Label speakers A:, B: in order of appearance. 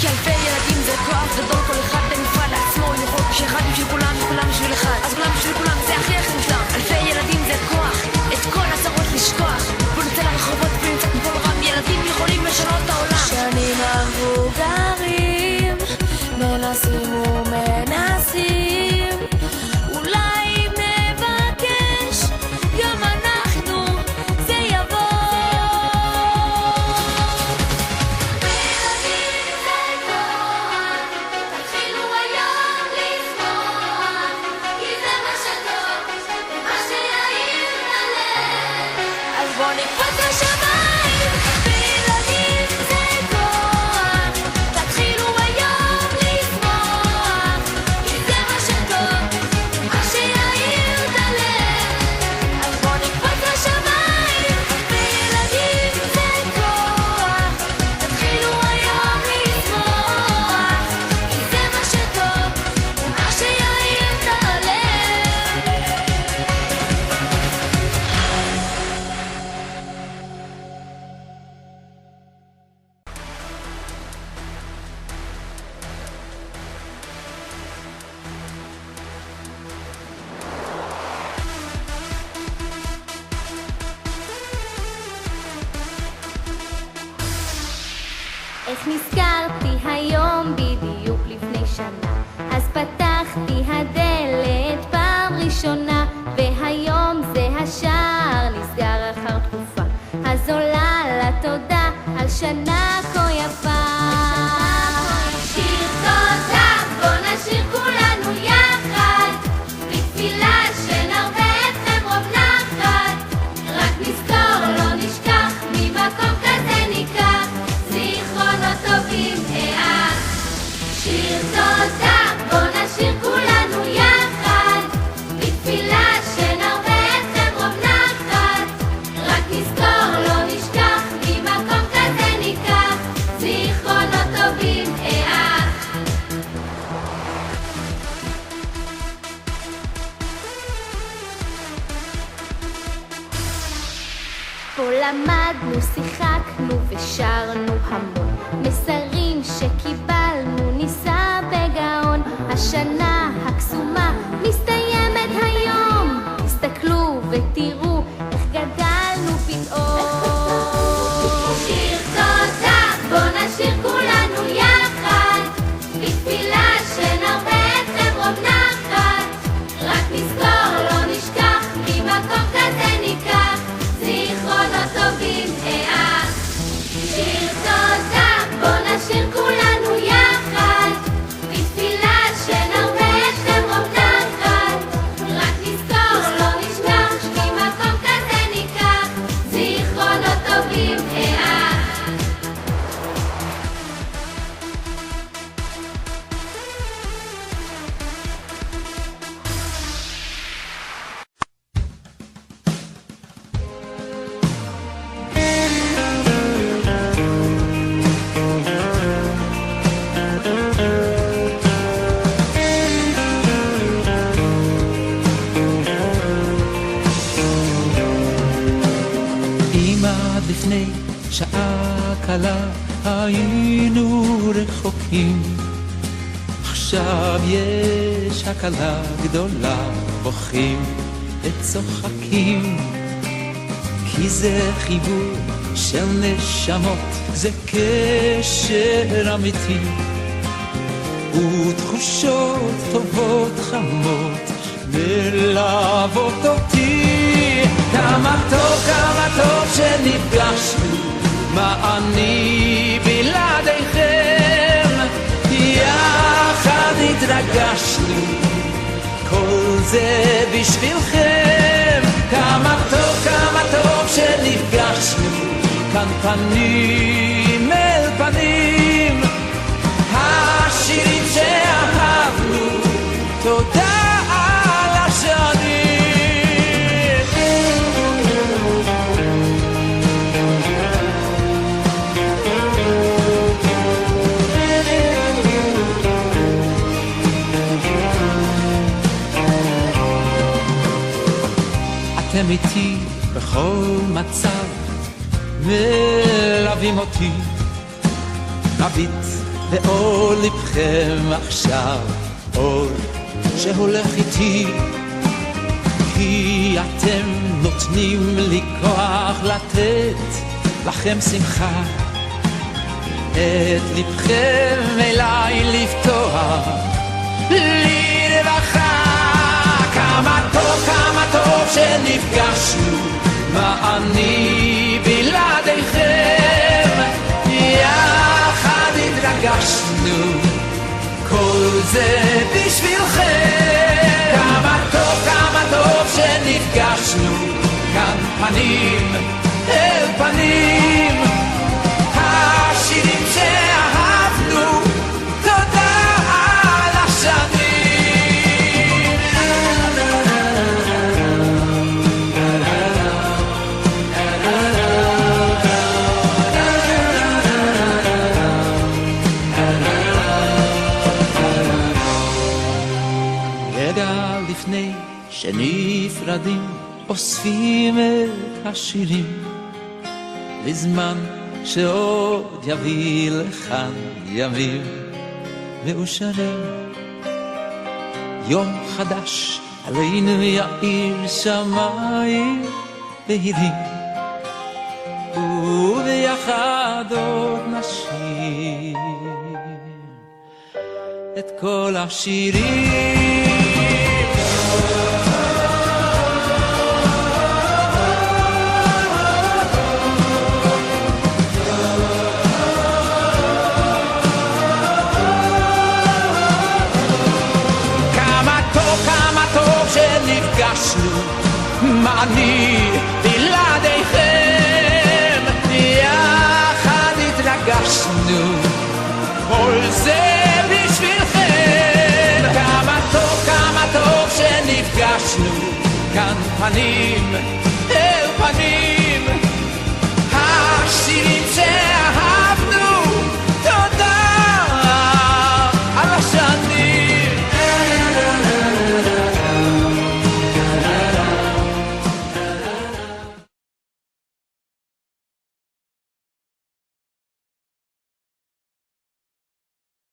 A: כי אלפי ילדים זה כוח גדול, כל אחד בנפרד לעצמו יכול, כשאחד בשביל כולם וכולם בשביל אחד, אז כולם בשביל כולם זה הכי הכי מושלם. אלפי ילדים זה כוח, את כל הצרות לשכוח, בוא נצא לרחובות ונמצא כמו רם, ילדים יכולים לשנות את העולם. שנים המבוגרים מנסים ומנסים, אולי נבקש גם אנחנו, זה יבוא. ילדים זה כוח, תתחילו היום לשמוח, כי זה מה שטוב, מה שיעיר הלב, אז בוא נקפוץ לשמיים. ילדים זה כוח, תתחילו היום לשמוח, כי זה מה שטוב, מה שיעיר הלב, אז בוא נקפוץ לשמיים. ילדים זה כוח, תתחילו היום לשמוח, כי זה מה שטוב, מה שיעיר הלב.
B: איך נזכרתי היום בדיוק לפני שנה, אז פתחתי הדלת פעם ראשונה, והיום זה השער נסגר אחר תקופה, אז עולה לתודה על שנה כה יפה. שיר תודה, בוא נשיר כולנו יחד, בתפילה שנרבה אתכם רוב נחת, רק נזכור לא נשכח, ממקום כזה ניקח זיכרונות טובים העד. שיר תודה, בוא נשיר כולנו יחד, בתפילה שנרבה אתכם רוב נחת, רק נזכור לא נשכח, ממקום כזה ניקח זיכרונות טובים העד. פה למדנו, שיחקנו ושרנו המון, מסרים שקיבלנו ניסה בגאון, השנה הקסומה מסתיימת היום, תסתכלו ותראו איך גדלנו פתאום. שיר תודה, בוא נשיר כולנו יחד, בתפילה שנרבה אתכם רוב נחת, רק נזכור לא נשכח, ממקום כזה ניקח זיכרונות טובים העד. שיר תודה, בוא נשיר כולנו יחד, בתפילה שנרבה אתכם רוב נחת, רק נזכור לא נשכח, ממקום כזה ניקח זיכרונות טובים העד.
C: אם עד לפני שעה קלה היינו רחוקים, עכשיו יש הקלה גדולה, בוכים וצוחקים, כי זה חיבור של נשמות, זה קשר אמיתי, ותחושות טובות חמות מלוות אותי. כמה טוב שנפגשנו, מה אני בלעדיכם, יחד התרגשנו, כל זה בשבילכם. כמה טוב שנפגשנו, כאן פנים אל פנים, השירים שאהבנו, תודה על השנים. אתם איתי בכל מצב, מלווים אותי, מביט ואור לבכם עכשיו, אור שהולך איתי, כי אתם נותנים לי כוח לתת לכם שמחה, את לבכם אליי לפתוח לי רווחה. כמה טוב שנפגשנו, מה אני בלעדיכם, יחד התרגשנו, כל זה בשבילכם. כמה טוב שנפגשנו, כאן פנים אל פנים, השירים שאהבנו, תודה על השנים. רגע לפני שנפרדים, אוספים את השירים, בזמן שעוד יביא לכאן ימים מאושרים. יום חדש עלינו יאיר שמיים בהירים, וביחד עוד נשיר את כל השירים. שנפגשנו, מה אני בלעדיכם, יחד התרגשנו, כל זה בשבילכם. כמה טוב שנפגשנו, כאן פנים אל פנים, השירים